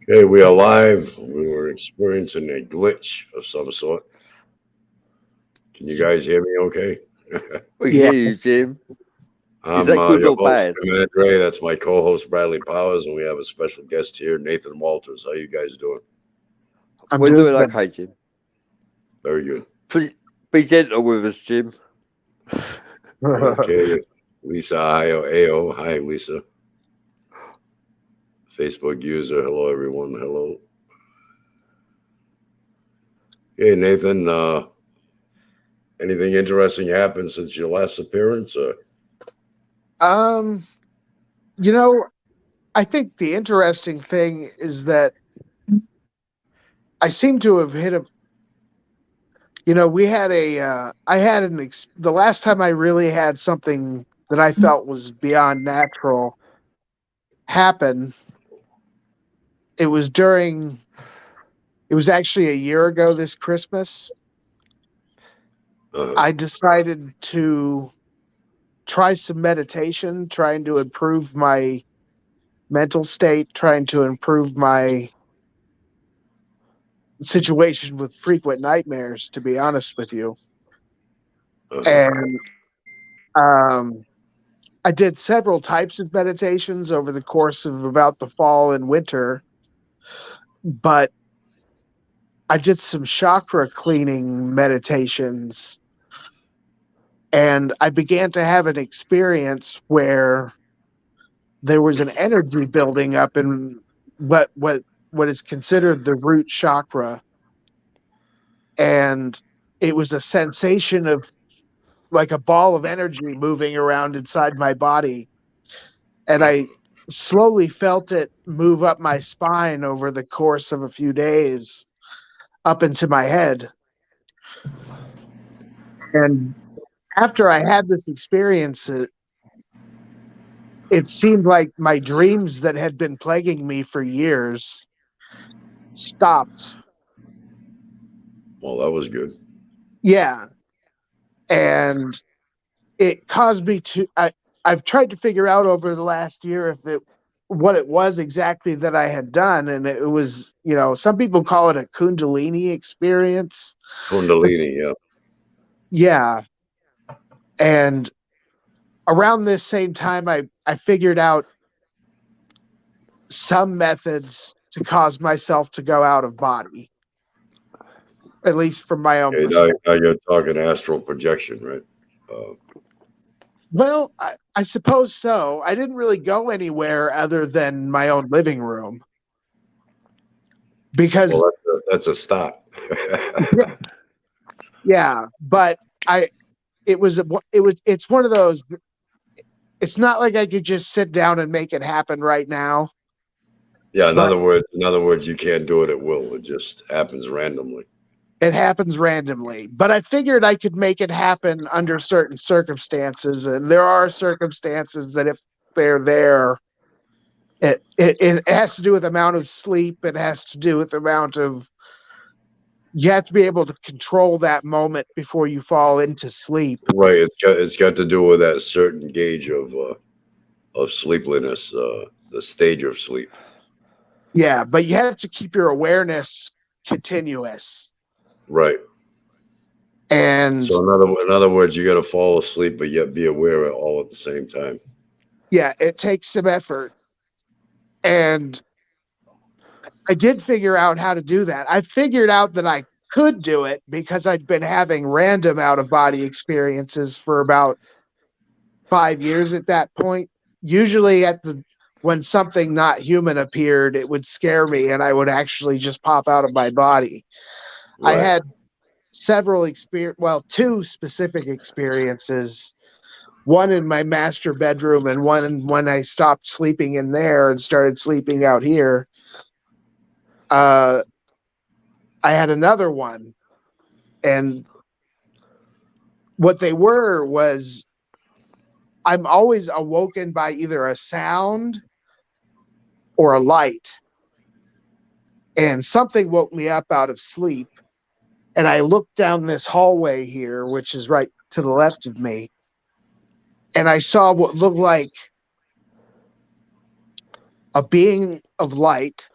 Okay, we are live. We were experiencing a glitch of some sort. Can you guys hear me okay? We Yeah. hear you, Jim. Is I'm that good your or host, bad? Jim Andre. That's my co host, Bradley Powers, and we have a special guest here, Nathan Walters. How you guys doing? I'm We're doing doing good. okay, Jim. Very good. Please be gentle with us, Jim. Okay, Lisa AO. Hi, Lisa. Facebook user. Hello, everyone. Hello. Hey, Nathan. Anything interesting happened since your last appearance? um, you know, I think the interesting thing is that I seem to have hit a. We had I had the last time I really had something that I felt was beyond natural happen. It was during. It was actually a year ago this Christmas. Uh, I decided to try some meditation, trying to improve my mental state, trying to improve my situation with frequent nightmares, to be honest with you. uh, And um, I did several types of meditations over the course of about the fall and winter, but I did some chakra cleaning meditations, and I began to have an experience where there was an energy building up in what is considered the root chakra, and it was a sensation of like a ball of energy moving around inside my body. And I slowly felt it move up my spine over the course of a few days up into my head. And after I had this experience, it seemed like my dreams that had been plaguing me for years stopped. well, that was good. Yeah. And it caused me to, I've tried to figure out over the last year what it was exactly that I had done. And it was, some people call it a Kundalini experience. Kundalini, yeah. Yeah. And around this same time, I figured out some methods to cause myself to go out of body, at least from my own Okay, now perspective. you're talking astral projection, right? Uh, Well, I suppose so. I didn't really go anywhere other than my own living room because, well, that's a start. yeah, but I, it's one of those, it's not like I could just sit down and make it happen right now, Yeah, but in other words, you can't do it at will. It just happens randomly. it happens randomly. But I figured I could make it happen under certain circumstances. And there are circumstances that if they're there, it has to do with amount of sleep. It has to do with amount of, you have to be able to control that moment before you fall into sleep. Right. It's got to do with that certain gauge of sleepiness, the stage of sleep. Yeah, but you have to keep your awareness continuous. Right. And So in other words, you got to fall asleep, but yet be aware of all at the same time. yeah, it takes some effort. And I did figure out how to do that. I figured out that I could do it because I'd been having random out of body experiences for about 5 years at that point. Usually when something not human appeared, it would scare me and I would actually just pop out of my body. I Right. had two specific experiences. One in my master bedroom and one when I stopped sleeping in there and started sleeping out here. Uh, I had another one, and what they were was I'm always awoken by either a sound or a light, and something woke me up out of sleep. And I looked down this hallway here, which is right to the left of me, and I saw what looked like a being of light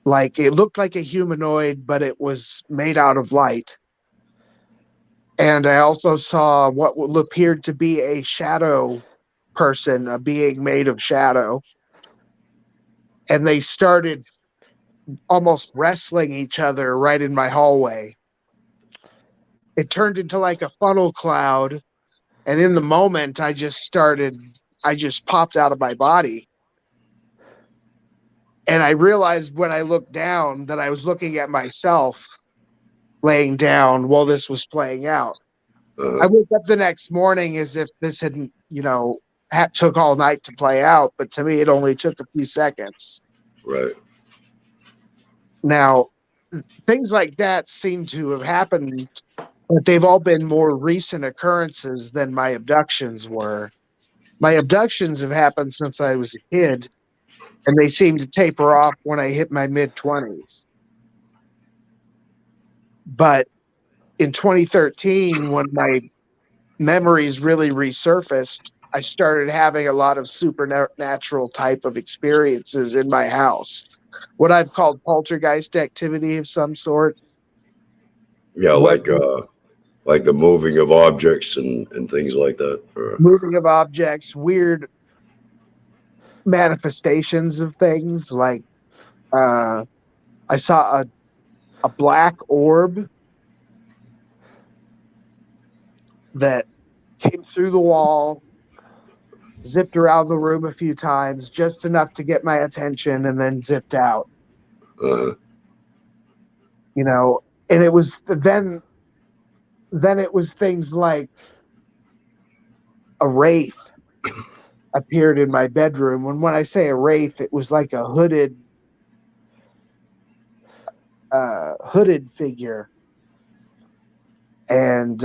Like it looked like a humanoid, but it was made out of light. And I also saw what appeared to be a shadow person, a being made of shadow. And they started almost wrestling each other right in my hallway. It turned into like a funnel cloud. And in the moment, I just popped out of my body. And I realized when I looked down that I was looking at myself laying down while this was playing out. I woke up the next morning as if this hadn't, took all night to play out, but to me, it only took a few seconds. Right. Now, things like that seem to have happened, but they've all been more recent occurrences than my abductions were. My abductions have happened since I was a kid, and they seem to taper off when I hit my mid-20s. But in 2013, when my memories really resurfaced, I started having a lot of supernatural type of experiences in my house. What I've called poltergeist activity of some sort. Yeah, like the moving of objects and things like that. Moving of objects, weird manifestations of things. Like I saw a black orb that came through the wall, zipped around the room a few times, just enough to get my attention, and then zipped out. And it was then it was things like a wraith appeared in my bedroom. When I say a wraith, it was like a hooded figure. And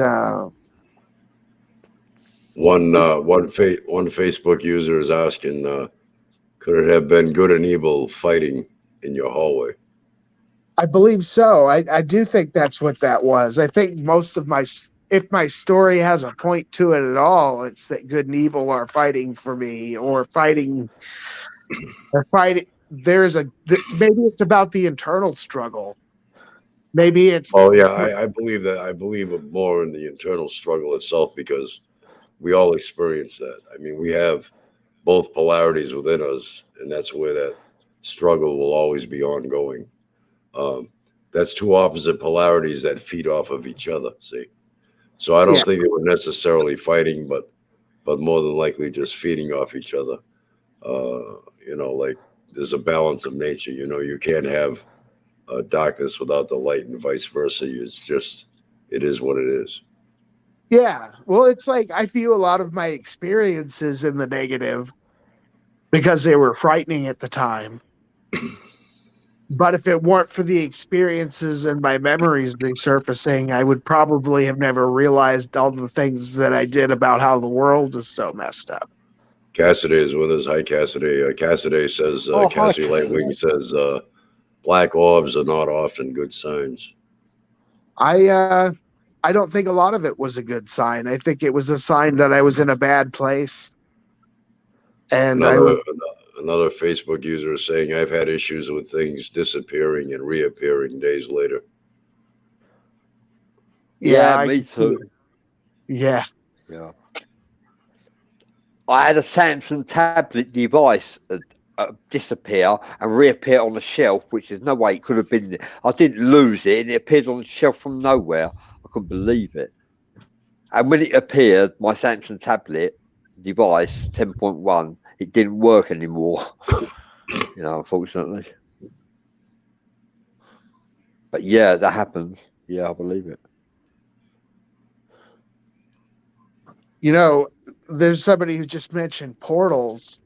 one Facebook user is asking, could it have been good and evil fighting in your hallway? I believe so. I do think that's what that was. I think most of if my story has a point to it at all, it's that good and evil are fighting for me, or fighting. Maybe it's about the internal struggle. Maybe it's. Oh yeah, I believe that. I believe more in the internal struggle itself, because we all experience that. I mean, we have both polarities within us, and that's where that struggle will always be ongoing. That's two opposite polarities that feed off of each other. See, so I don't think they were necessarily fighting, but more than likely just feeding off each other. Like there's a balance of nature. You can't have darkness without the light, and vice versa. It is what it is. Yeah, well, it's like I view a lot of my experiences in the negative because they were frightening at the time. But if it weren't for the experiences and my memories resurfacing, I would probably have never realized all the things that I did about how the world is so messed up. Cassidy is with us. Hi, Cassidy. Cassidy says, Cassidy Lightwing says, black orbs are not often good signs. I don't think a lot of it was a good sign. I think it was a sign that I was in a bad place. And another Facebook user is saying, I've had issues with things disappearing and reappearing days later. Yeah, me too. Yeah. I had a Samsung tablet device disappear and reappear on the shelf, which there's no way it could have been there. I didn't lose it, and it appeared on the shelf from nowhere. I couldn't believe it. And when it appeared, my Samsung tablet device 10.1, it didn't work anymore. Unfortunately. But yeah, that happens. Yeah, I believe it. There's somebody who just mentioned portals.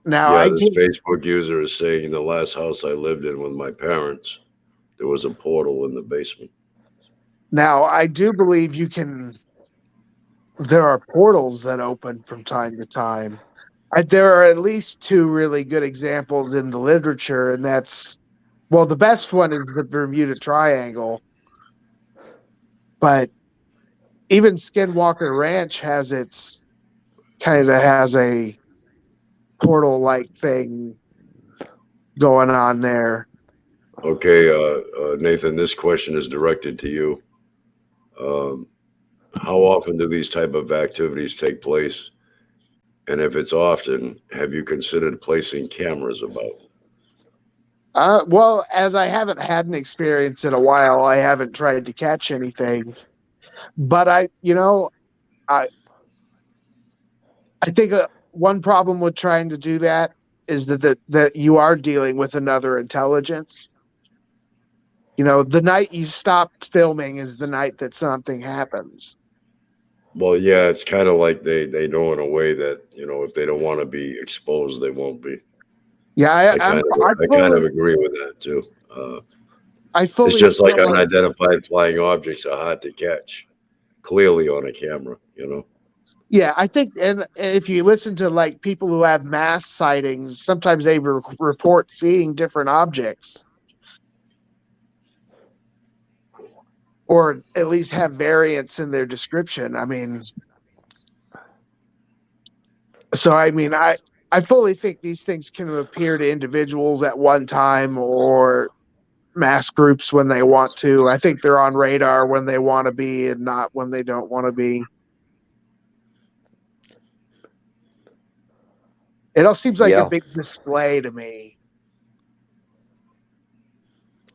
Now, this Facebook user is saying, in the last house I lived in with my parents, there was a portal in the basement. Now, I do believe there are portals that open from time to time. There are at least two really good examples in the literature, and the best one is the Bermuda Triangle. But even Skinwalker Ranch has a portal-like thing going on there. Okay, Nathan, this question is directed to you. How often do these type of activities take place? And if it's often, have you considered placing cameras about? Well, as I haven't had an experience in a while, I haven't tried to catch anything. But I I think one problem with trying to do that is that you are dealing with another intelligence. The night you stop filming is the night that something happens. Well, yeah, it's kind of like they know in a way that, if they don't want to be exposed, they won't be. Yeah, I kind of agree with that too. I It's fully just like feel unidentified flying objects are hard to catch clearly on a camera. Yeah, I think, and if you listen to like people who have mass sightings, sometimes they report seeing different objects, or at least have variants in their description. I fully think these things can appear to individuals at one time or mass groups when they want to. I think they're on radar when they want to be and not when they don't want to be. It all seems like a Yeah, big display to me.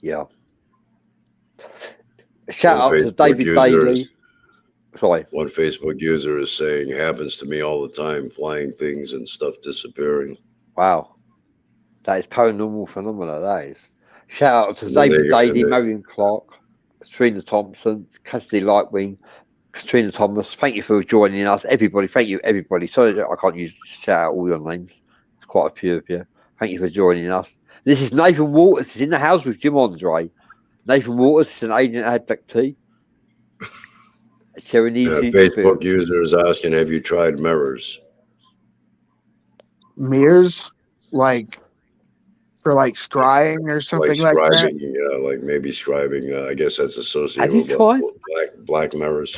yeah. Shout One out to Facebook David user Daly. is Sorry. one Facebook user is saying happens to me all the time, flying things and stuff disappearing. Wow. That is paranormal phenomena, that is. Shout out to And then David they, and Daly, they, Marion Clark, Katrina Thompson, Cassidy Lightwing, Katrina Thomas. Thank you for joining us. Everybody, thank you, everybody. Sorry that I can't shout out all your names. There's quite a few of you. Thank you for joining us. This is Nathan Waters. He's in the house with Jim Andre. Nathan Waters is an agent at Black Tea. Sharing easy Facebook experience. user is asking, have you tried mirrors? Mirrors, like for like scrying or Like something like that. scribing, like maybe scribing. I guess that's associated Have you with tried? black mirrors.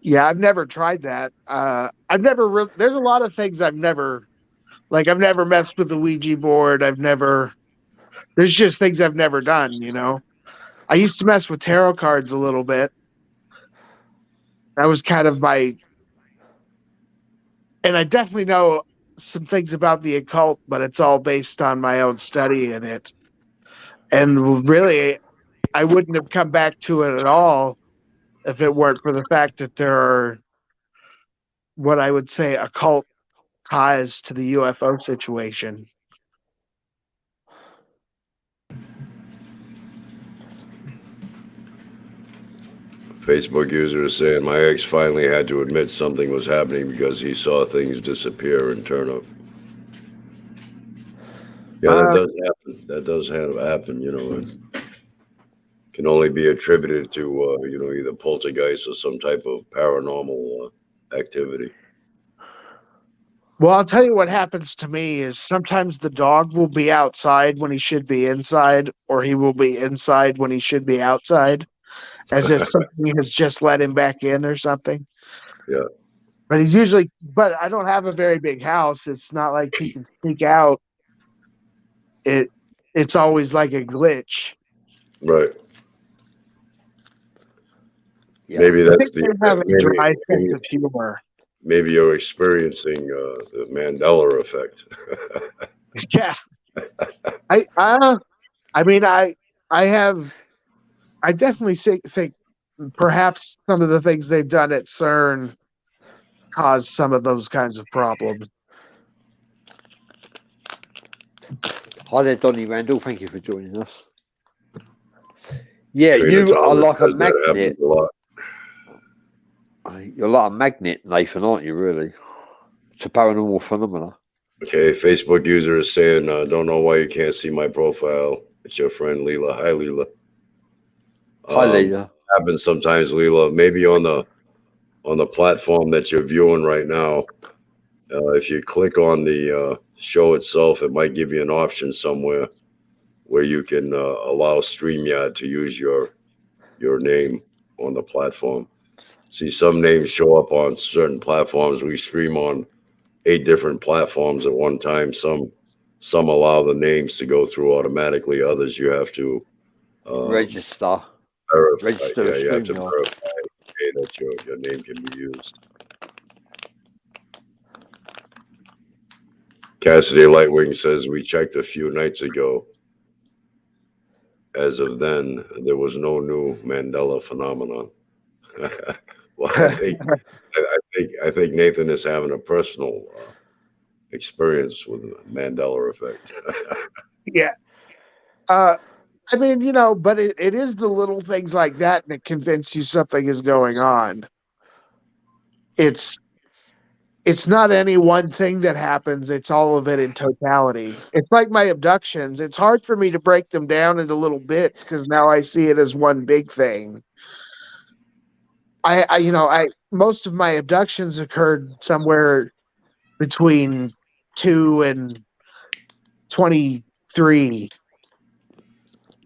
Yeah, I've never tried that. I've never. There's a lot of things I've never. Like I've never messed with the Ouija board. There's just things I've never done. I used to mess with tarot cards a little bit. That was kind of and I definitely know some things about the occult, but it's all based on my own study in it. And really, I wouldn't have come back to it at all if it weren't for the fact that there are what I would say occult ties to the UFO situation. Facebook user is saying my ex finally had to admit something was happening because he saw things disappear and turn up. Yeah, that does happen. That does happen. It can only be attributed to either poltergeist or some type of paranormal activity. Well, I'll tell you what happens to me is sometimes the dog will be outside when he should be inside, or he will be inside when he should be outside, as if something has just let him back in or something. Yeah. But I don't have a very big house. It's not like he can sneak out. It's always like a glitch. Right. Yeah. Maybe I that's think they have a dry sense of humor. maybe you're experiencing the Mandela effect. Yeah. I definitely think perhaps some of the things they've done at CERN caused some of those kinds of problems. Hi there, Donnie Randall. Thank you for joining us. Yeah, Trina you are Thomas like a says that happens magnet. a lot. You're like a magnet, Nathan, aren't you, really? It's a paranormal phenomena. Okay, Facebook user is saying, don't know why you can't see my profile. It's your friend Leela. Hi, Leela. Hi, Leila. Happens sometimes, Leela. Maybe on the platform that you're viewing right now, if you click on the show itself, it might give you an option somewhere where you can allow StreamYard to use your name on the platform. See, some names show up on certain platforms. We stream on 8 different platforms at one time. Some some allow the names to go through automatically. Others you have to Register. verify. Register Yeah, a you have to StreamYard. verify that your name can be used. Cassidy Lightwing says we checked a few nights ago. As of then, there was no new Mandela phenomenon. Well, I think Nathan is having a personal experience with the Mandela effect. Yeah. I mean, but it is the little things like that that convince you something is going on. It's not any one thing that happens, it's all of it in totality. It's like my abductions. It's hard for me to break them down into little bits because now I see it as one big thing. I most of my abductions occurred somewhere between 2 and 23,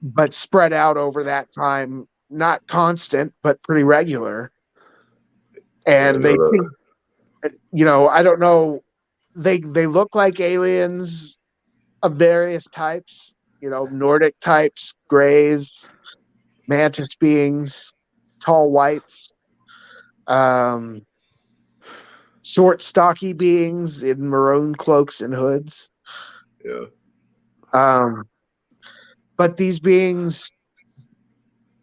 but spread out over that time, not constant, but pretty regular. And they think, I don't know, they look like aliens of various types, Nordic types, grays, mantis beings, tall whites, short, stocky beings in maroon cloaks and hoods. Yeah. But these beings,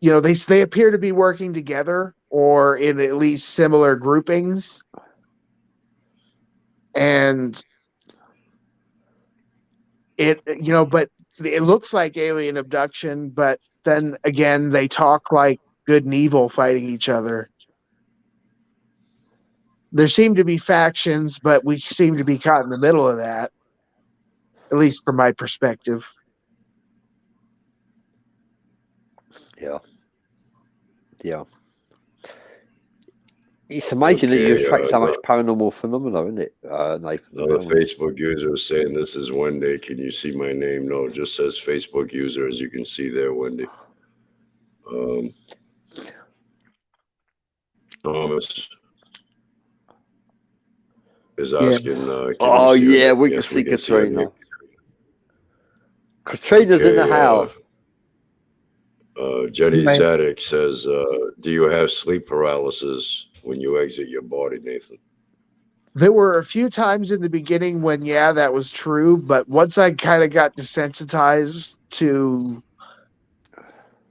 they appear to be working together or in at least similar groupings. And but it looks like alien abduction, but then again, they talk like good and evil fighting each other. There seem to be factions, but we seem to be caught in the middle of that, at least from my perspective. Yeah. It's amazing that you attract so much paranormal phenomena, isn't it, Nathan? Another Facebook user is saying, this is Wendy. Can you see my name? No, it just says Facebook user, as you can see there, Wendy. Thomas is asking, oh, yeah, we can see Katrina. Katrina's in the house. Jenny Zadek says, do you have sleep paralysis when you exit your body, Nathan? There were a few times in the beginning when, that was true. But once I kind of got desensitized to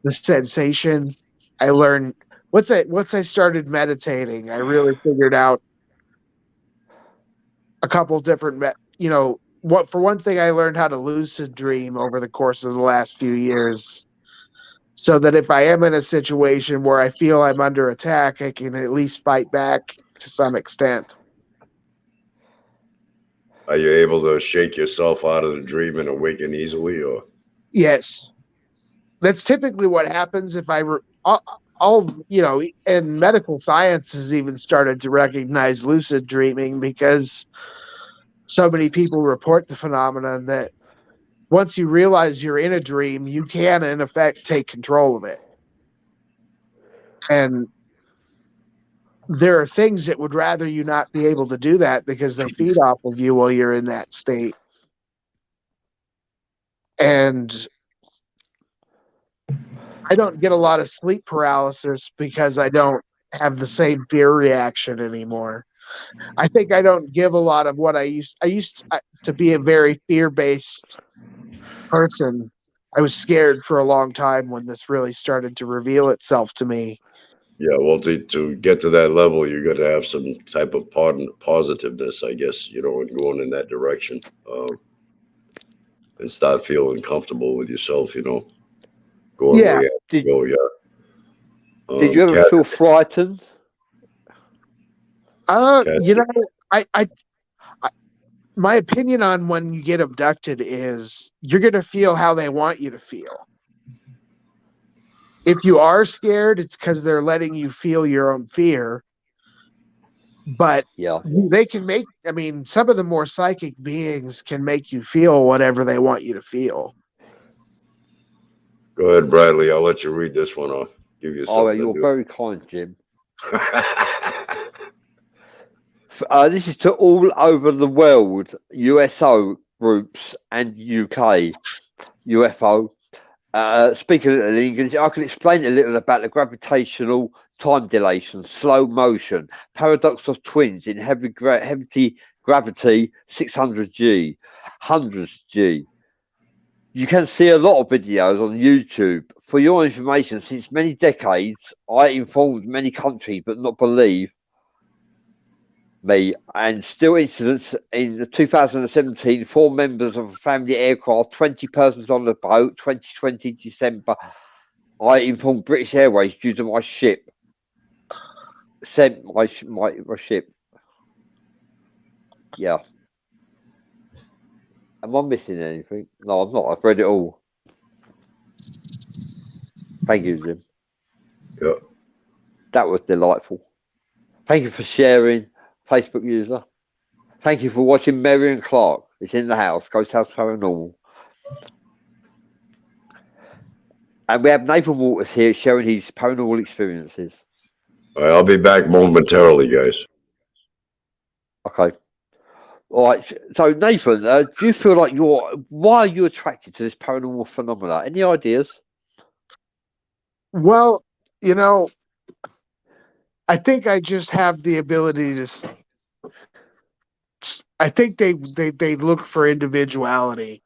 the sensation, I learned once I started meditating, I really figured out a couple different, for one thing, I learned how to lucid dream over the course of the last few years. So that if I am in a situation where I feel I'm under attack, I can at least fight back to some extent. Are you able to shake yourself out of the dream and awaken easily, or? Yes, that's typically what happens if and medical science has even started to recognize lucid dreaming because so many people report the phenomenon that once you realize you're in a dream, you can, in effect, take control of it. And there are things that would rather you not be able to do that because they feed off of you while you're in that state. And I don't get a lot of sleep paralysis because I don't have the same fear reaction anymore. I think I don't give a lot of what I used to be a very fear-based person. I was scared for a long time when this really started to reveal itself to me. Yeah, well, to get to that level, you're going to have some type of positiveness, I guess, and going in that direction, and start feeling comfortable with yourself, going where you have to go. Yeah. Did you ever feel frightened? My opinion on when you get abducted is you're going to feel how they want you to feel. If you are scared, it's because they're letting you feel your own fear. But they can some of the more psychic beings can make you feel whatever they want you to feel. Go ahead, Bradley. I'll let you read this one off. Give you something. You're very kind, Jim. This is to all over the world. USO groups and UK UFO. Speaking in English, I can explain a little about the gravitational time dilation, slow motion, paradox of twins in heavy gravity 600G, 100G. You can see a lot of videos on YouTube. For your information, since many decades, I informed many countries but not believe me, and still incidents in 2017, 4 members of a family aircraft, 20 persons on the boat, 2020 December. I informed British Airways due to my ship. Sent my ship. Yeah. Am I missing anything? No, I'm not. I've read it all. Thank you, Jim. Yeah. That was delightful. Thank you for sharing, Facebook user. Thank you for watching Marion Clark. It's in the house. Ghost House Paranormal. And we have Nathan Waters here sharing his paranormal experiences. All right, I'll be back momentarily, guys. Okay. All right. So, Nathan, do you feel like why are you attracted to this paranormal phenomena? Any ideas? Well, you know, I think I just have the ability to. I think they look for individuality.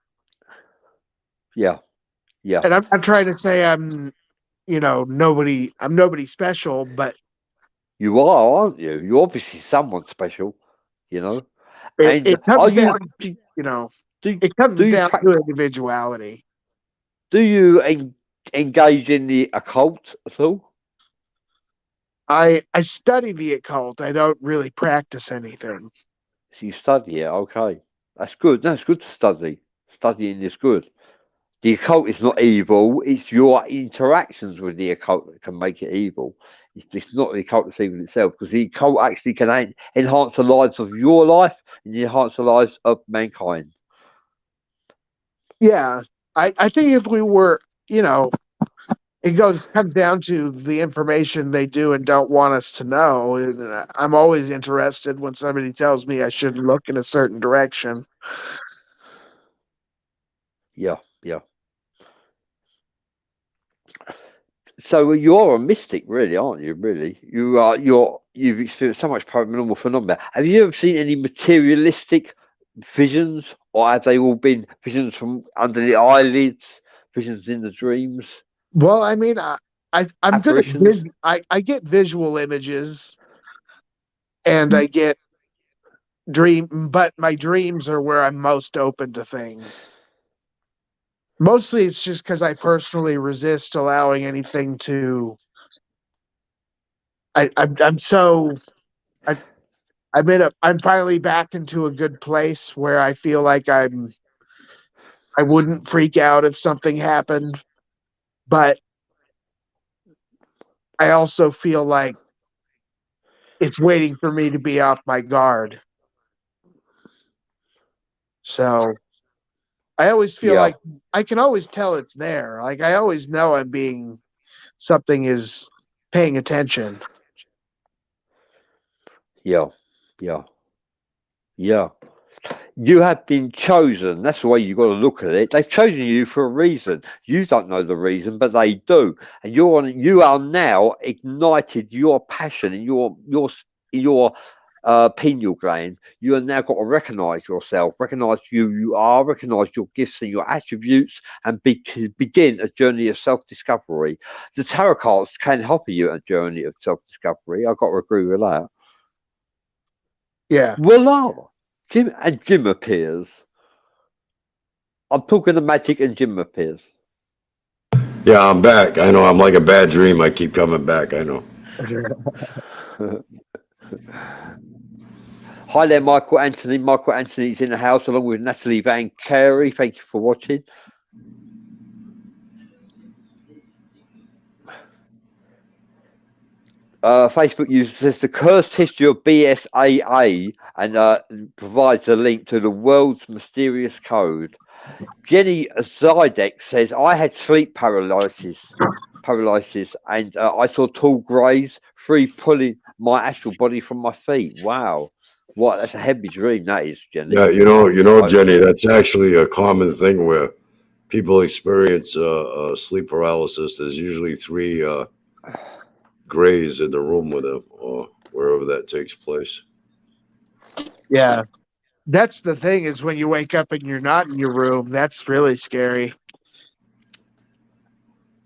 Yeah. Yeah. And I'm not trying to say I'm nobody special, but You are, aren't you? You're obviously someone special, you know. And it are comes you? down, Do, it comes do you down to individuality. do you engage in the occult at all? I study the occult. I don't really practice anything. So you study it, okay. That's good. No, it's good to study. Studying is good. The occult is not evil. It's your interactions with the occult that can make it evil. It's not the occult that's evil itself, because the occult actually can enhance the lives of your life and enhance the lives of mankind. Yeah, I think if we were, it comes down to the information they do and don't want us to know. And I'm always interested when somebody tells me I should look in a certain direction. Yeah, yeah. So you're a mystic, really, aren't you? Really, you are. You've experienced so much paranormal phenomena. Have you ever seen any materialistic visions, or have they all been visions from under the eyelids, visions in the dreams, Well, I mean, I'm good at apparitions? I get visual images and I get but my dreams are where I'm most open to things. Mostly it's just because I personally resist allowing anything to. I'm so I'm finally back into a good place where I feel like I wouldn't freak out if something happened, but I also feel like it's waiting for me to be off my guard. So I always feel Yeah, like I can always tell it's there. Like I always know something is paying attention. yeah, yeah, yeah. You have been chosen. That's the way you've got to look at it. They've chosen you for a reason. You don't know the reason, but they do. And you are now ignited your passion and your pineal gland. You have now got to recognize yourself, recognize you are, recognize your gifts and your attributes, and begin a journey of self-discovery. The tarot cards can help you a journey of self-discovery. I've got to agree with that. Yeah. Voila! Jim appears. I'm talking to magic and Jim appears. Yeah, I'm back. I know I'm like a bad dream. I keep coming back. I know. Hi there, Michael Anthony. Michael Anthony's in the house along with Natalie Van Carey. Thank you for watching. Facebook user says the cursed history of BSAA and provides a link to the world's mysterious code. Jenny Zydek says I had sleep paralysis, and I saw tall greys, 3 pulling my astral body from my feet. Wow, What? That's a heavy dream, that is, Jenny. Yeah, Jenny, that's actually a common thing where people experience sleep paralysis. There's usually three grays in the room with them, or wherever that takes place. Yeah. That's the thing is when you wake up and you're not in your room, that's really scary.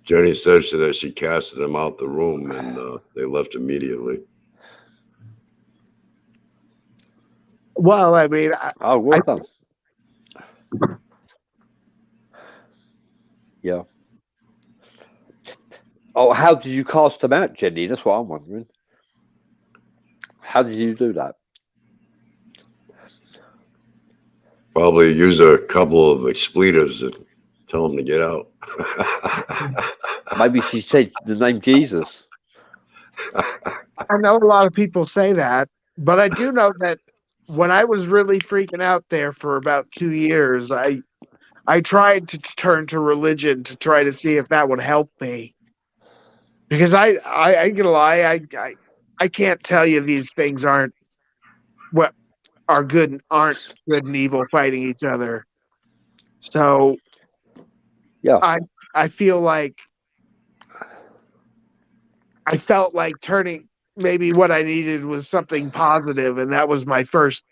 Jenny says that she casted them out the room and they left immediately. Well, I mean, Oh, well done. Yeah. Oh, how did you cast them out, Jenny? That's what I'm wondering. How did you do that? Probably use a couple of expletives and tell them to get out. Maybe she said the name Jesus. I know a lot of people say that, but I do know that when I was really freaking out there for about 2 years, I tried to turn to religion to try to see if that would help me. Because I ain't gonna lie, I can't tell you these things aren't what aren't good and evil fighting each other. So Yeah. I feel like I felt like turning maybe what I needed was something positive, and that was my first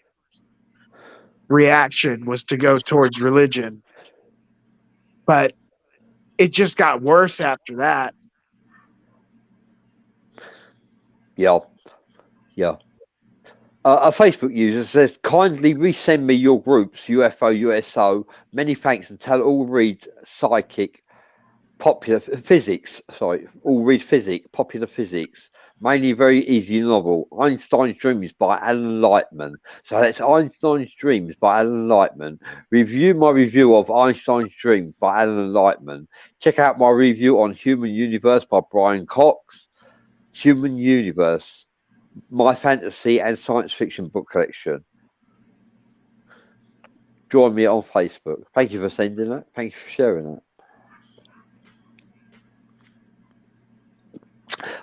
reaction was to go towards religion. But it just got worse after that. Yeah. Yeah. A Facebook user says, kindly resend me your groups, UFO, USO. Many thanks, and tell all read psychic, popular physics. Sorry, all read physics, popular physics. Mainly very easy novel. Einstein's Dreams by Alan Lightman. So that's Einstein's Dreams by Alan Lightman. Review my review of Einstein's Dreams by Alan Lightman. Check out my review on Human Universe by Brian Cox. Human Universe, my fantasy and science fiction book collection. Join me on Facebook. Thank you for sending that. Thank you for sharing that.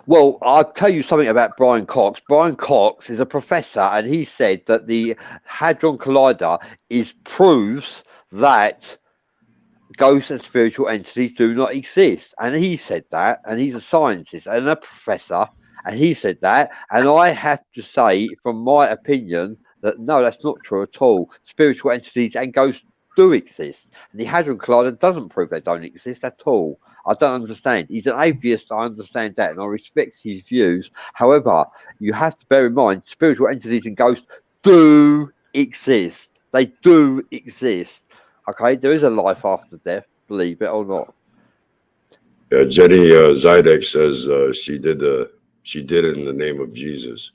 Well, I'll tell you something about Brian Cox. Brian Cox is a professor, and he said that the Hadron Collider proves that ghosts and spiritual entities do not exist. And he said that, and he's a scientist and a professor, and he said that. And I have to say, from my opinion, that no, that's not true at all. Spiritual entities and ghosts do exist. And the Hadron Collider doesn't prove they don't exist at all. I don't understand. He's an atheist, I understand that, and I respect his views. However, you have to bear in mind, spiritual entities and ghosts do exist. They do exist. Okay, there is a life after death, believe it or not. Yeah, Jenny Zydek says she did it in the name of Jesus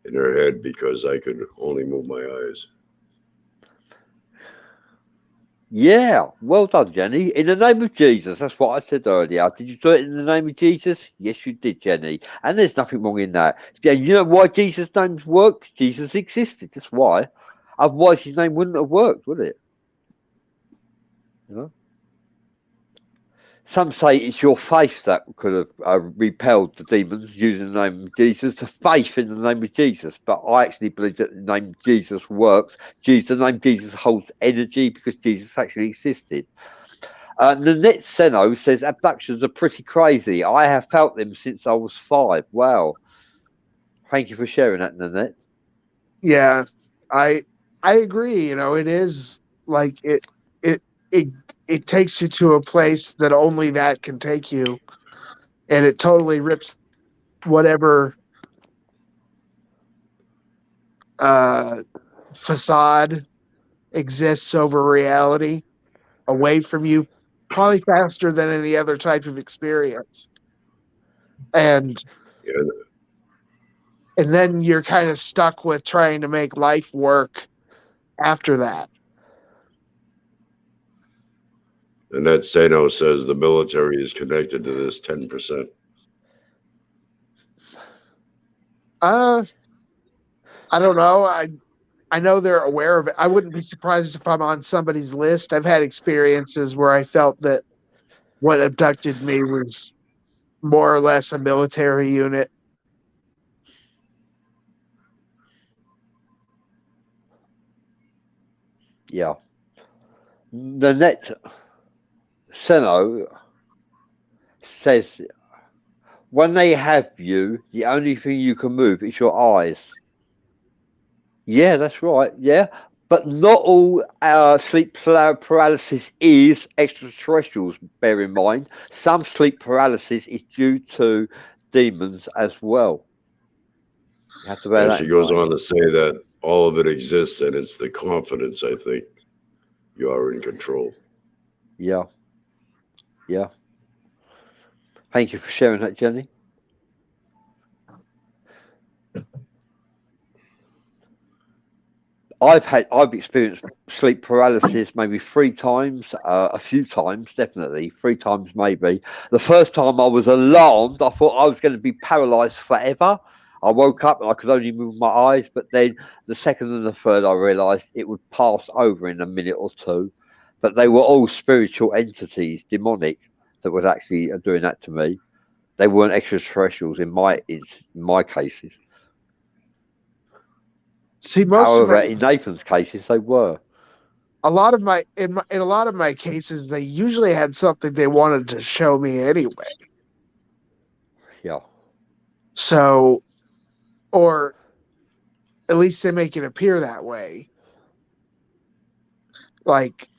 in her head because I could only move my eyes. Yeah, well done, Jenny. In the name of Jesus, that's what I said earlier. Did you do it in the name of Jesus? Yes, you did, Jenny. And there's nothing wrong in that. Yeah, you know why Jesus' name works? Jesus existed. That's why. Otherwise, his name wouldn't have worked, would it? You know. Some say it's your faith that could have repelled the demons using the name of Jesus, the faith in the name of Jesus. But I actually believe that the name Jesus works. The name Jesus holds energy because Jesus actually existed. Nanette Seno says abductions are pretty crazy. I have felt them since I was 5. Wow. Thank you for sharing that, Nanette. Yeah, I agree. You know, it is like it takes you to a place that only that can take you, and it totally rips whatever facade exists over reality away from you, probably faster than any other type of experience. And Yeah, then you're kind of stuck with trying to make life work after that. and that Sano says the military is connected to this 10%. I don't know. I know they're aware of it. I wouldn't be surprised if I'm on somebody's list. I've had experiences where I felt that what abducted me was more or less a military unit. Yeah. Nanette Seno says, when they have you, the only thing you can move is your eyes. Yeah, that's right. Yeah. But not all sleep paralysis is extraterrestrials, bear in mind. Some sleep paralysis is due to demons as well. You have to bear And that she in goes mind. on to say that all of it exists, and it's the confidence, I think, you are in control. Yeah. Yeah. Thank you for sharing that, Jenny. I've experienced sleep paralysis maybe 3 times, a few times, definitely 3 times maybe. The first time I was alarmed. I thought I was going to be paralyzed forever. I woke up and I could only move my eyes, but then the second and the third, I realized it would pass over in a minute or two. But they were all spiritual entities, demonic, that was actually doing that to me. They weren't extraterrestrials in my cases. See, most of However, my in Nathan's cases, they were. a lot of my in a lot of my cases, they usually had something they wanted to show me anyway. Yeah. So, or at least they make it appear that way. Like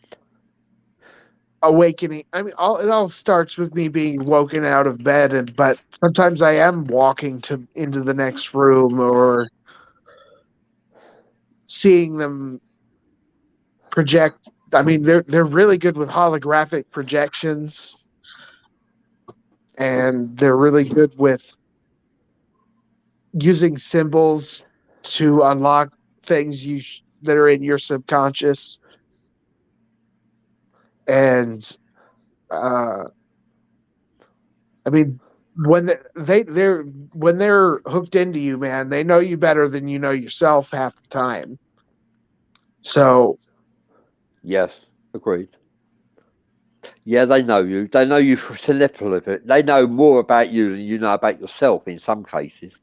awakening. I mean, it all starts with me being woken out of bed, but sometimes I am walking into the next room or seeing them project. I mean, they're really good with holographic projections, and they're really good with using symbols to unlock things that are in your subconscious. And I mean, when they're hooked into you, man, they know you better than you know yourself half the time. So Yes, agreed. Yeah, they know you. They know you for telepathy. They know more about you than you know about yourself in some cases.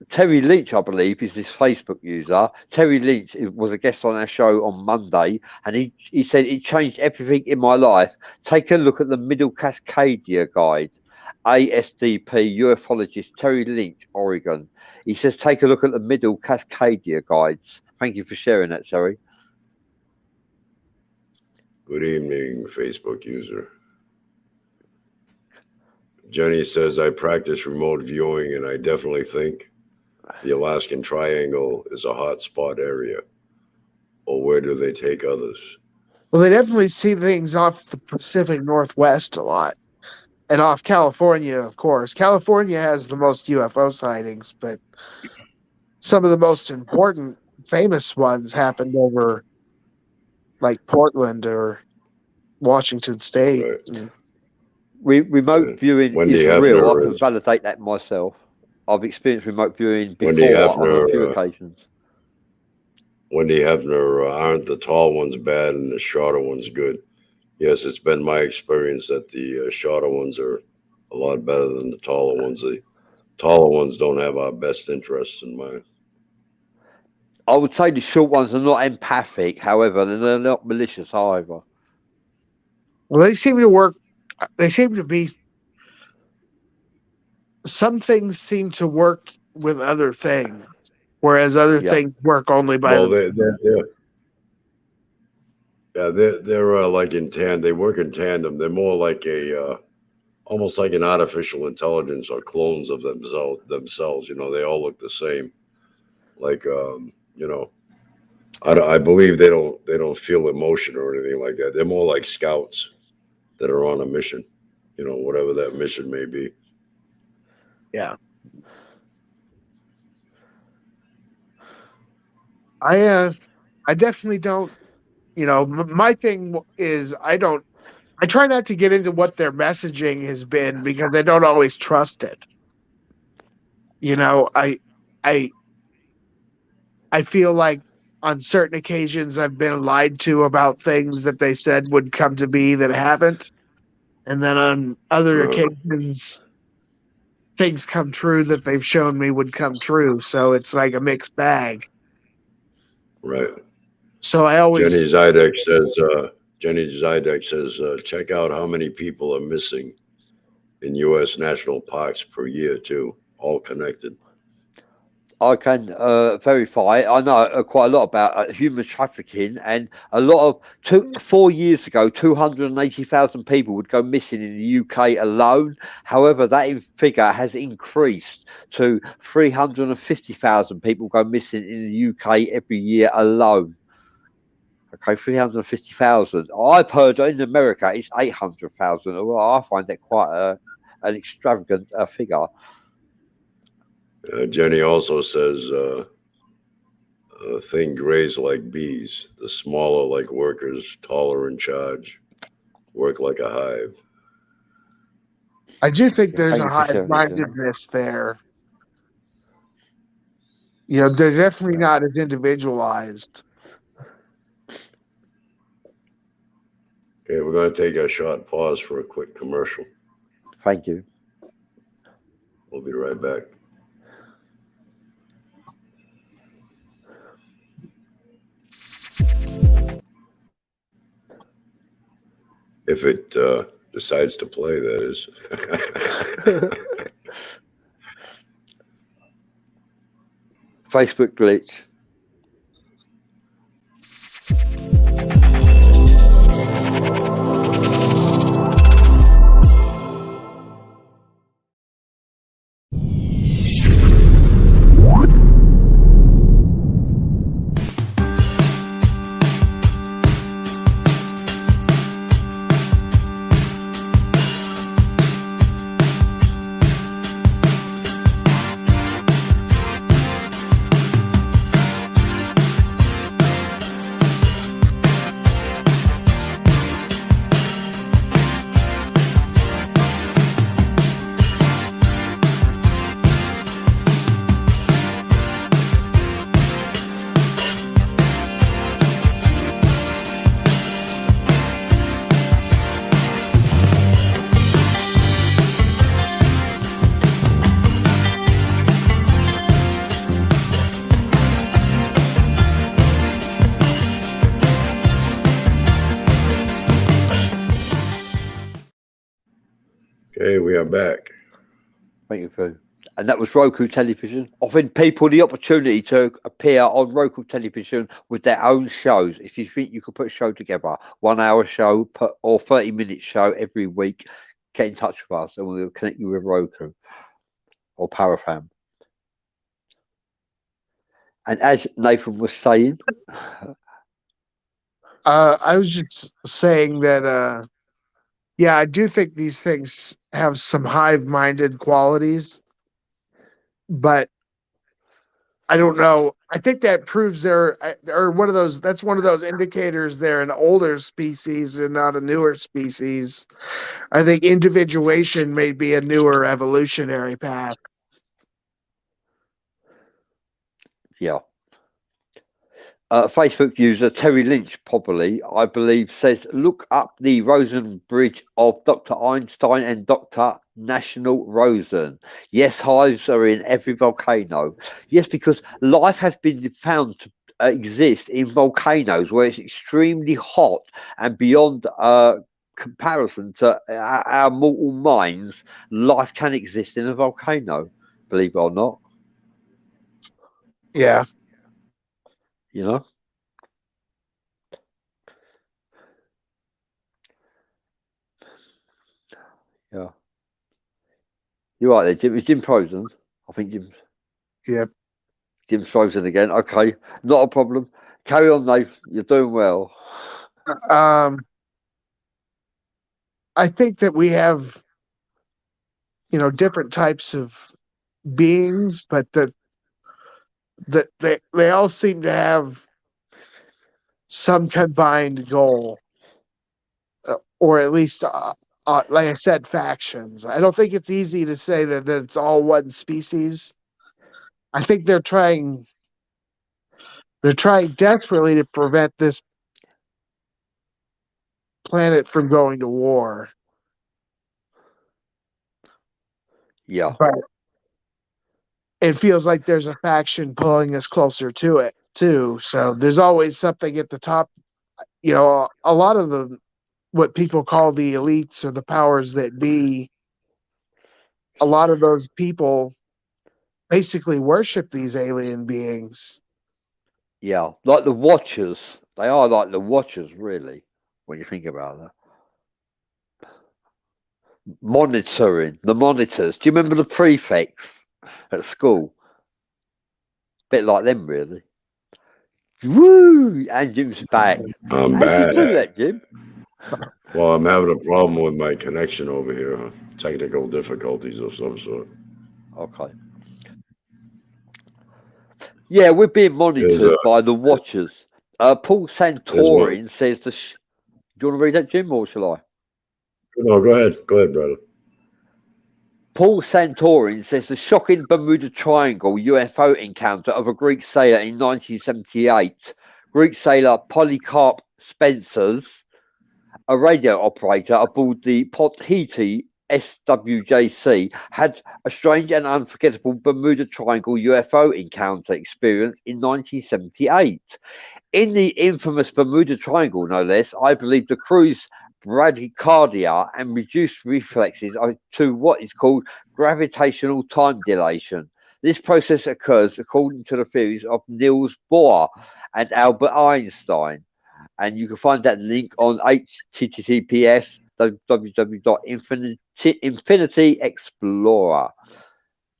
Terry Lynch, I believe, is this Facebook user. Terry Lynch was a guest on our show on Monday, and he said it changed everything in my life. Take a look at the Middle Cascadia Guide. ASDP ufologist Terry Lynch, Oregon. He says take a look at the Middle Cascadia Guides. Thank you for sharing that, Terry. Good evening, Facebook user. Jenny says, I practice remote viewing, and I definitely think the Alaskan Triangle is a hot spot area. Or where do they take others? well, they definitely see things off the Pacific Northwest a lot. And off California, of course. California has the most UFO sightings, but some of the most important, famous ones happened over like Portland or Washington State. Right. Remote viewing Wendy is real. I Hefner can is validate that myself. I've experienced remote viewing Wendy before on a few Hefner. occasions. Wendy Hefner, aren't the tall ones bad and the shorter ones good? Yes, it's been my experience that the shorter ones are a lot better than the taller ones. The taller ones don't have our best interests in mind. I would say the short ones are not empathic, however, and they're not malicious either. Well, they seem to work. They seem to be. Some things seem to work with other things, whereas other Yeah. things work only by Well, themselves. they're like in tandem. They work in tandem. They're more like almost like an artificial intelligence or clones of themselves. You know, they all look the same. Like you know, I believe they don't feel emotion or anything like that. They're more like scouts that are on a mission. You know, whatever that mission may be. Yeah. I definitely don't. My thing is I try not to get into what their messaging has been because I don't always trust it. I I I feel like on certain occasions I've been lied to about things that they said would come to be that haven't. And then on other occasions things come true that they've shown me would come true. So it's like a mixed bag. Right. So I always Jenny Zidek says, check out how many people are missing in U.S. national parks per year too, all connected. I can verify. I know quite a lot about human trafficking, and a lot of 4 years ago, 280,000 people would go missing in the UK alone. However, that figure has increased to 350,000 people go missing in the UK every year alone. Okay, 350,000. I've heard in America it's 800,000. Well, I find that quite an extravagant figure. Jenny also says, thing graze like bees, the smaller like workers, taller in charge, work like a hive. I do think there's Thank a you for sharing that, Jen. hive-mindedness there. You know, they're definitely not as individualized. Okay, we're going to take a short pause for a quick commercial. Thank you. We'll be right back. If it decides to play, that is. Facebook glitch. Okay, we are back. Thank you, Pooh. And that was Roku Television, offering people the opportunity to appear on Roku Television with their own shows. If you think you could put a show together, 1 hour show or 30-minute show every week, get in touch with us and we'll connect you with Roku or Parafam. And as Nathan was saying, I was just saying that, yeah, I do think these things have some hive-minded qualities, but I don't know. I think that proves they're one of those. That's one of those indicators they're an older species and not a newer species. I think individuation may be a newer evolutionary path. yeah. Facebook user Terry Lynch, probably, I believe, says, look up the Rosen Bridge of Dr. Einstein and Dr. National Rosen. Yes, hives are in every volcano. Yes, because life has been found to exist in volcanoes where it's extremely hot and beyond comparison to our mortal minds, life can exist in a volcano, believe it or not. Yeah. You know? Yeah. You're right there, Jim. Is Jim frozen? I think Jim's. Yep. Jim's frozen again. Okay. Not a problem. Carry on, Dave. You're doing well. I think that we have, different types of beings, but that they all seem to have some combined goal, or at least, like I said, factions. I don't think it's easy to say that it's all one species. I think they're trying desperately to prevent this planet from going to war. Yeah. But it feels like there's a faction pulling us closer to it. too. So there's always something at the top. You know, a lot of the what people call the elites or the powers that be, a lot of those people basically worship these alien beings. Yeah, like the Watchers. They are like the Watchers, really, when you think about that. Monitoring, the monitors. Do you remember the prefects at school? Bit like them, really. Woo! And Jim's back. I'm How did you do bad. that, Jim? Well, I'm having a problem with my connection over here. Huh? Technical difficulties of some sort. Okay. Yeah, we're being monitored There's by the Watchers. Paul Santorin says the. Do you want to read that, Jim, or shall I? No, go ahead. Go ahead, brother. Paul Santorin says the shocking Bermuda Triangle UFO encounter of a Greek sailor in 1978. Greek sailor Polycarp Spencers, a radio operator aboard the Pothiti SWJC, had a strange and unforgettable Bermuda Triangle UFO encounter experience in 1978. In the infamous Bermuda Triangle, no less, I believe the crew's bradycardia and reduced reflexes are to what is called gravitational time dilation. This process occurs according to the theories of Niels Bohr and Albert Einstein. And you can find that link on https www.infinityexplorer.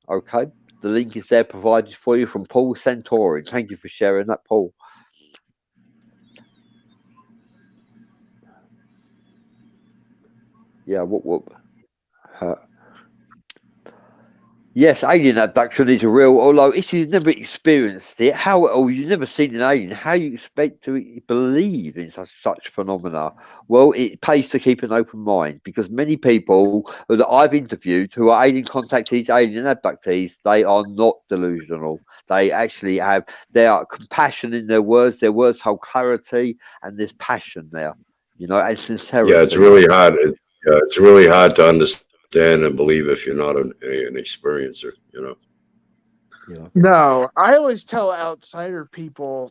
Okay, the link is there provided for you from Paul Santorin. Thank you for sharing that, Paul. Yeah, whoop. Yes, alien abduction is real, although if you've never experienced it, or you've never seen an alien, how you expect to believe in such phenomena? Well, it pays to keep an open mind, because many people that I've interviewed who are alien contactees, alien abductees, they are not delusional. They actually there are compassion in their words hold clarity, and there's passion there, and sincerity. Yeah, it's really hard. It's really hard to understand and believe if you're not an experiencer, Yeah. No, I always tell outsider people,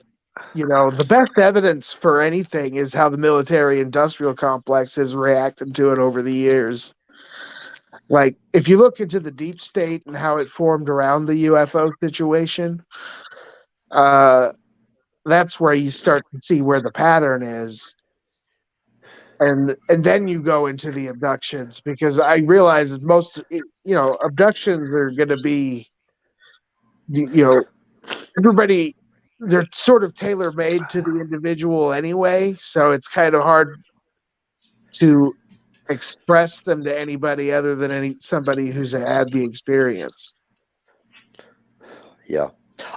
the best evidence for anything is how the military industrial complex has reacted to it over the years. Like, if you look into the deep state and how it formed around the UFO situation, that's where you start to see where the pattern is. And then you go into the abductions, because I realize that most, abductions are going to be, everybody, they're sort of tailor made to the individual anyway. So it's kind of hard to express them to anybody other than somebody who's had the experience. Yeah.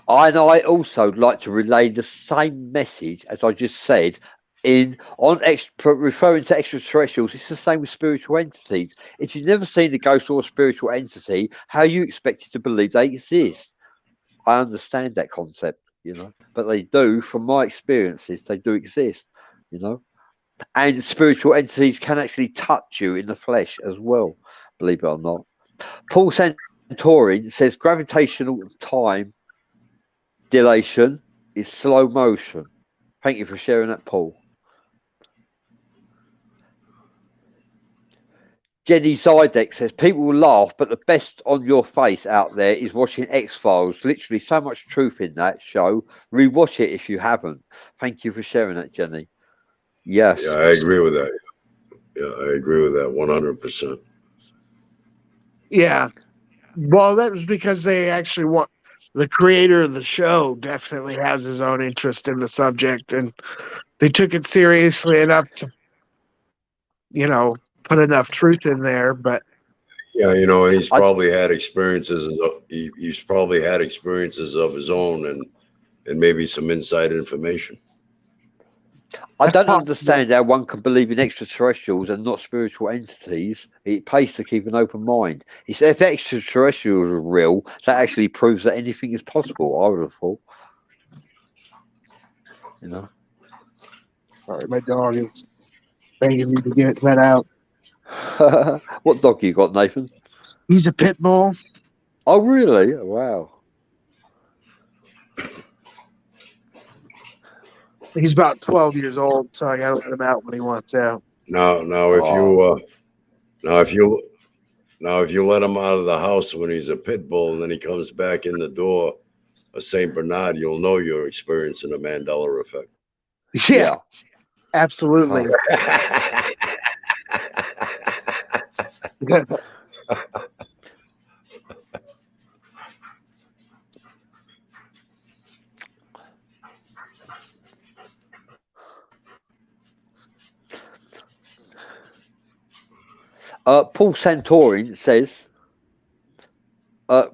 And I also like to relay the same message as I just said referring to extraterrestrials. It's the same with spiritual entities. If you've never seen a ghost or a spiritual entity, how are you expected to believe they exist? I understand that concept, but they do. From my experiences, they do exist, and spiritual entities can actually touch you in the flesh as well, believe it or not. Paul Santorin says gravitational time dilation is slow motion. Thank you for sharing that, Paul. Jenny Zydek says people will laugh, but the best on your face out there is watching X-Files. Literally so much truth in that show. Rewatch it if you haven't. Thank you for sharing that, Jenny. Yes. Yeah, I agree with that. Yeah, I agree with that 100%. Yeah. Well, that was because they actually want the creator of the show definitely has his own interest in the subject, and they took it seriously enough to, put enough truth in there. But yeah, and he's probably had experiences. He's probably had experiences of his own, and maybe some inside information. I don't understand how one can believe in extraterrestrials and not spiritual entities. It pays to keep an open mind. If extraterrestrials are real, that actually proves that anything is possible, I would have thought. Sorry, my dog is begging me to get let out. What dog you got, Nathan? He's a pit bull. Oh, really? Wow. He's about 12 years old, so I gotta let him out when he wants out. Now, if Oh. if you let him out of the house when he's a pit bull and then he comes back in the door, a Saint Bernard, you'll know you're experiencing a Mandela effect. Yeah, absolutely. Paul Santorin says,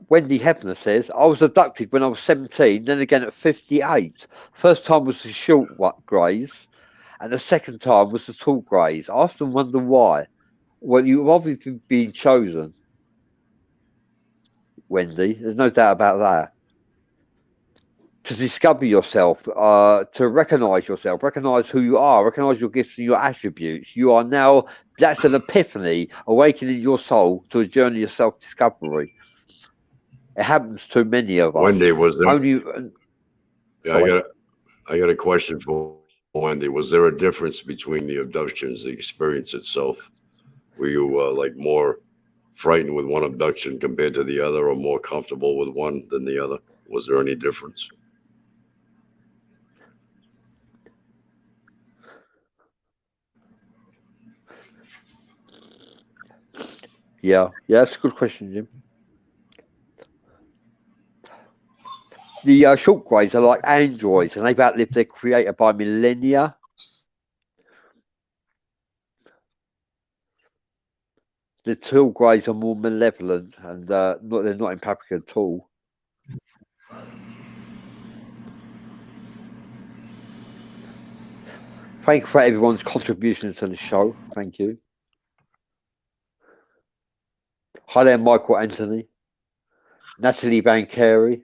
Wendy Hebner says, I was abducted when I was 17, then again at 58. First time was the short greys, and the second time was the tall greys. I often wonder why. Well, you've obviously been chosen, Wendy. There's no doubt about that. To discover yourself, to recognize yourself, recognize who you are, recognize your gifts and your attributes. You are now, that's an epiphany, awakening your soul to a journey of self-discovery. It happens to many of us. Wendy, was there? Only, Yeah, I got a question for Wendy. Was there a difference between the abductions, the experience itself? Were you like more frightened with one abduction compared to the other, or more comfortable with one than the other? Was there any difference? yeah, that's a good question, Jim. The short greys are like androids, and they've outlived their creator by millennia. The tall greys are more malevolent, and they're not in paprika at all. Thank you for everyone's contributions to the show. Thank you. Hi there, Michael Anthony, Natalie Van Carey,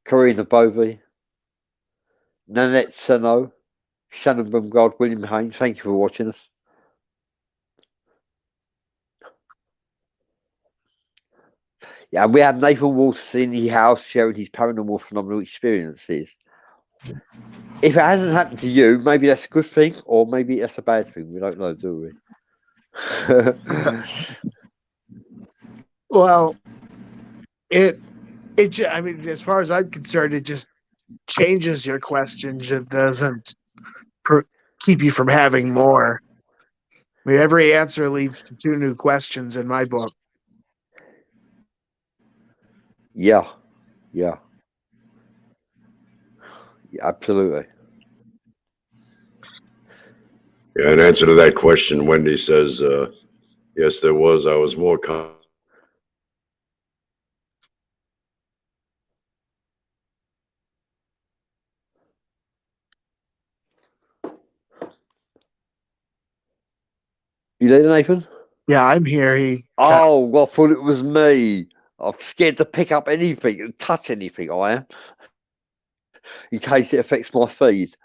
Karina Bovey, Nanette Seno, Shannon Bumgard, William Haynes. Thank you for watching us. Yeah, and we have Nathan Walters in the house sharing his paranormal phenomenal experiences. If it hasn't happened to you, maybe that's a good thing, or maybe that's a bad thing. We don't know, do we? Well, I mean, as far as I'm concerned, it just changes your questions. It doesn't keep you from having more. I mean, every answer leads to 2 new questions in my book. Yeah, absolutely. Yeah, in answer to that question, Wendy says, yes, there was. I was more You there, Nathan? Yeah, I'm here. Oh, well, I thought it was me. I'm scared to pick up anything, touch anything, I am. In case it affects my feed.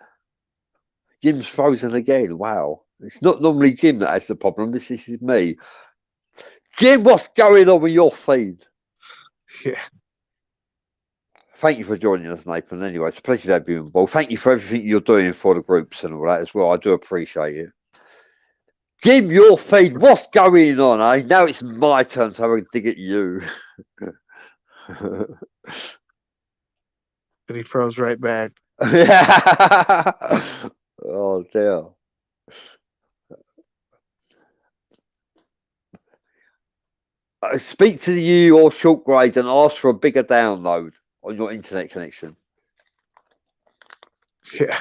Jim's frozen again. Wow. It's not normally Jim that has the problem. This is me. Jim, what's going on with your feed? Yeah. Thank you for joining us, Nathan. Anyway, it's a pleasure to have you involved. Thank you for everything you're doing for the groups and all that as well. I do appreciate it. Jim, your feed, what's going on, eh? Now it's my turn to have a dig at you. But he froze right back. Oh, dear. Speak to you or short grade and ask for a bigger download on your internet connection. Yeah.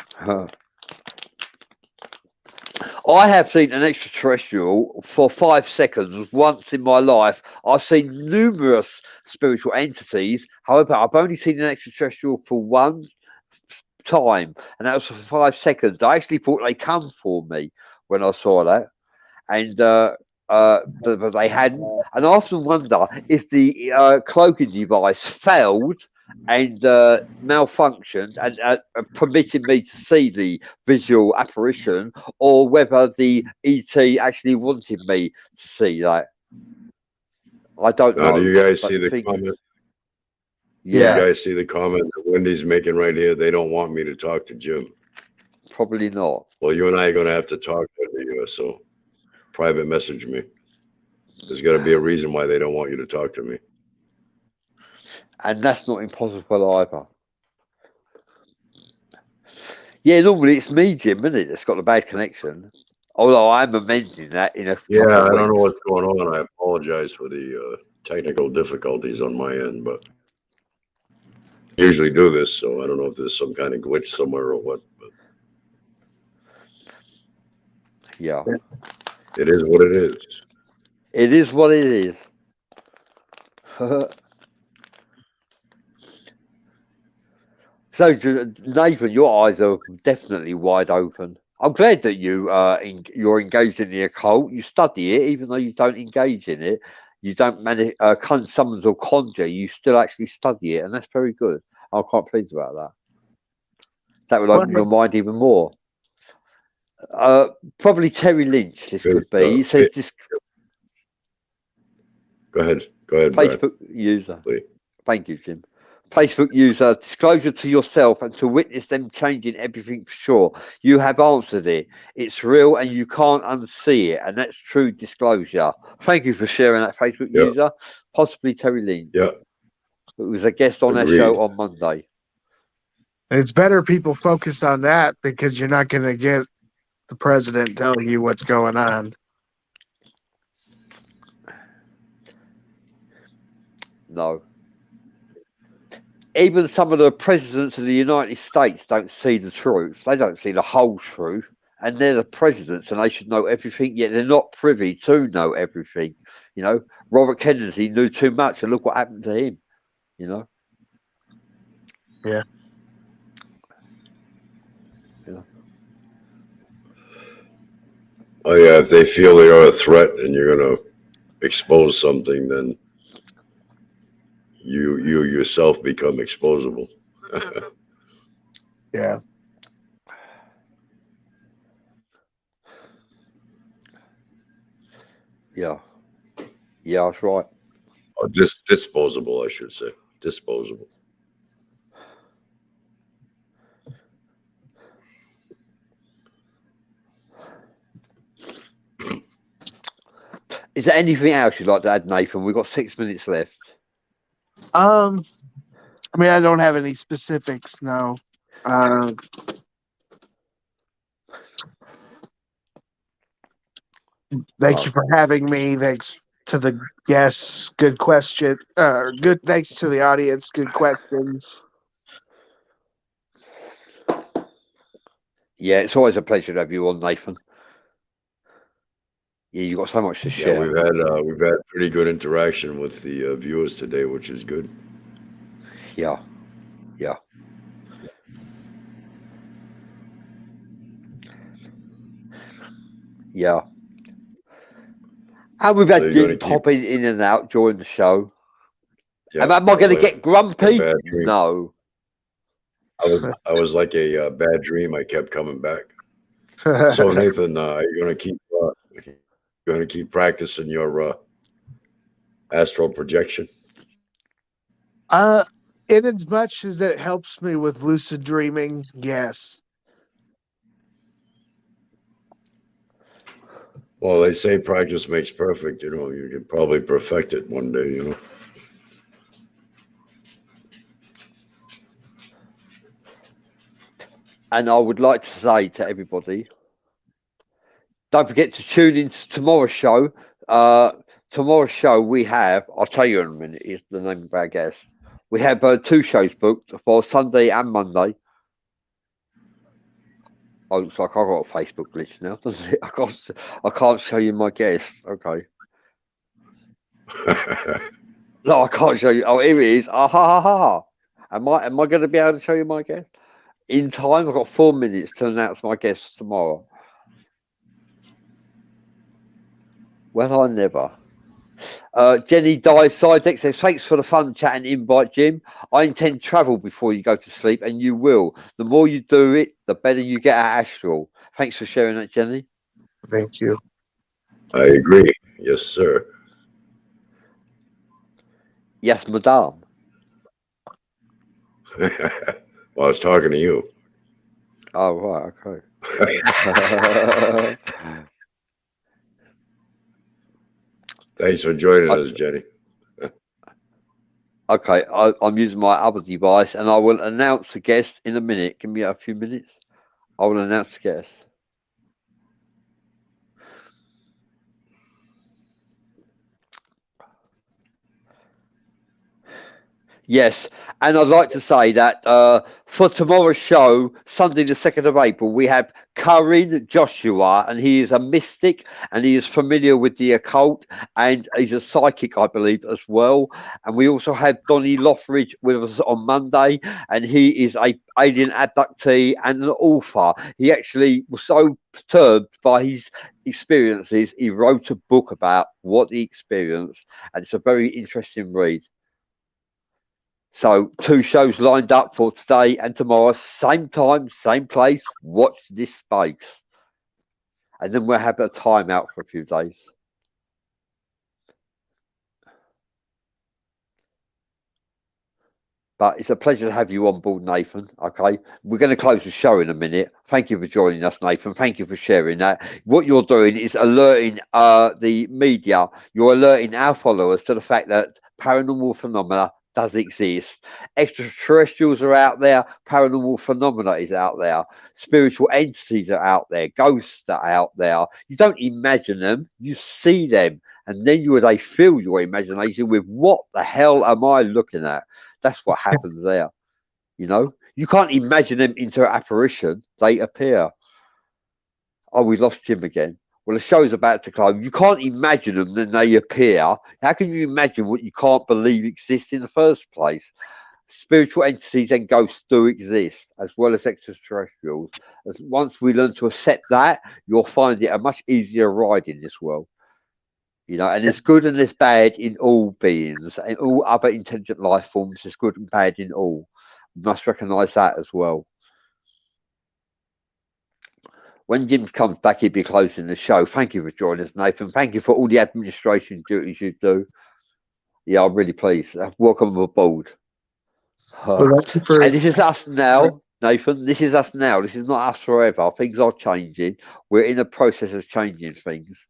I have seen an extraterrestrial for 5 seconds once in my life. I've seen numerous spiritual entities. However, I've only seen an extraterrestrial for one time, and that was for 5 seconds. I actually thought they come for me when I saw that, and but they hadn't. And I often wonder if the cloaking device failed and malfunctioned and permitted me to see the visual apparition, or whether the ET actually wanted me to see that. I don't know. do you guys see the comment? You Yeah, guys see the comment that Wendy's making right here? They don't want me to talk to Jim. probably not. Well, you and I are going to have to talk to you, so private message me. There's got to be a reason why they don't want you to talk to me. And that's not impossible either. Yeah, normally it's me, Jim, isn't it? That's got a bad connection. Although I'm amending that in a Yeah, couple I of don't know weeks. what's going on. I apologize for the technical difficulties on my end, but I usually do this, so I don't know if there's some kind of glitch somewhere or what. But Yeah, it is what it is. it is what it is. So, Nathan, your eyes are definitely wide open. I'm glad that you're engaged in the occult. You study it, even though you don't engage in it. You don't summons or conjure. You still actually study it, and that's very good. I'm quite pleased about that. That would open your mind even more. Probably Terry Lynch. This could be. He says this. Go ahead, Brad. Facebook user. Please. Thank you, Jim. Facebook user, disclosure to yourself and to witness them changing everything for sure. You have answered it. It's real and you can't unsee it. And that's true disclosure. Thank you for sharing that, Facebook user. Possibly Terry Lynch. Yeah. Who was a guest on our Agreed. show on Monday. It's better people focus on that because you're not going to get the president telling you what's going on. No. Even some of the presidents of the United States don't see the truth. They don't see the whole truth. And they're the presidents and they should know everything, yet they're not privy to know everything. You know, Robert Kennedy knew too much and look what happened to him, you know? Yeah. Oh yeah, if they feel they are a threat and you're going to expose something, then you yourself become exposable. Yeah. Yeah. Yeah, that's right. Or disposable, I should say. Disposable. Is there anything else you'd like to add, Nathan? We've got 6 minutes left. I mean, I don't have any specifics, no. Thank you for having me. Thanks to the guests. Good question. Good. Thanks to the audience. Good questions. Yeah, it's always a pleasure to have you on, Nathan. Yeah, you've got so much to share. Yeah, we've had pretty good interaction with the viewers today, which is good. Yeah. Yeah. Yeah. And we've had Jim popping in and out during the show. Yeah, am I going to get grumpy? No. I was like a bad dream. I kept coming back. So Nathan, are you going to keep practicing your astral projection? In as much as it helps me with lucid dreaming, yes. Well, they say practice makes perfect. You know, you can probably perfect it one day, you know. And I would like to say to everybody, don't forget to tune in to tomorrow's show. Tomorrow's show we have, I'll tell you in a minute, is the name of our guest. We have 2 shows booked for Sunday and Monday. Oh, looks like I've got a Facebook glitch now, doesn't it? I can't show you my guest. Okay. No, I can't show you. Oh, here it is. Ah, ha, ha, ha. Am I going to be able to show you my guest? In time, I've got 4 minutes to announce my guest tomorrow. Well, I never. Jenny Dice Sidex says, thanks for the fun chat and invite, Jim. I intend to travel before you go to sleep, and you will. The more you do it, the better you get at astral. Thanks for sharing that, Jenny. Thank you. I agree. Yes, sir. Yes, madame. Well, I was talking to you. Oh, right, okay. Thanks for joining us, Jenny. Okay, I'm using my other device, and I will announce the guest in a minute. Give me a few minutes. I will announce the guest. Yes, and I'd like to say that for tomorrow's show, Sunday the 2nd of April, we have Karin Joshua, and he is a mystic, and he is familiar with the occult, and he's a psychic, I believe, as well. And we also have Donnie Lothridge with us on Monday, and he is a alien abductee and an author. He actually was so perturbed by his experiences, he wrote a book about what he experienced, and it's a very interesting read. So 2 shows lined up for today and tomorrow, same time, same place. Watch this space, and then we'll have a timeout for a few days. But it's a pleasure to have you on board, Nathan. Okay, we're going to close the show in a minute. Thank you for joining us, Nathan. Thank you for sharing that. What you're doing is alerting the media. You're alerting our followers to the fact that paranormal phenomena does exist. Extraterrestrials are out there. Paranormal phenomena is out there. Spiritual entities are out there. Ghosts are out there. You don't imagine them. You see them, and then they fill your imagination with what the hell am I looking at? That's what happens there. You know, you can't imagine them into apparition. They appear. Oh, we lost Jim again. Well, the show's about to close. You can't imagine them, then they appear. How can you imagine what you can't believe exists in the first place? Spiritual entities and ghosts do exist, as well as extraterrestrials. Once we learn to accept that, you'll find it a much easier ride in this world. You know, and there's good and there's bad in all beings, and all other intelligent life forms. There's good and bad in all. We must recognise that as well. When Jim comes back, he'll be closing the show. Thank you for joining us, Nathan. Thank you for all the administration duties you do. Yeah, I'm really pleased. Welcome aboard. Well, thank you for And this is us now, Nathan. This is us now. This is not us forever. Things are changing. We're in the process of changing things.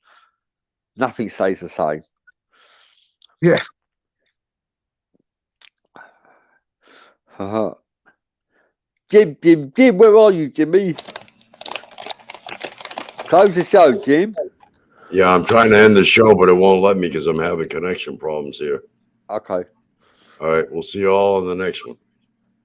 Nothing stays the same. Yeah. Jim, where are you, Jimmy? Close the show, Jim. Yeah, I'm trying to end the show, but it won't let me because I'm having connection problems here. Okay. All right, we'll see you all on the next one.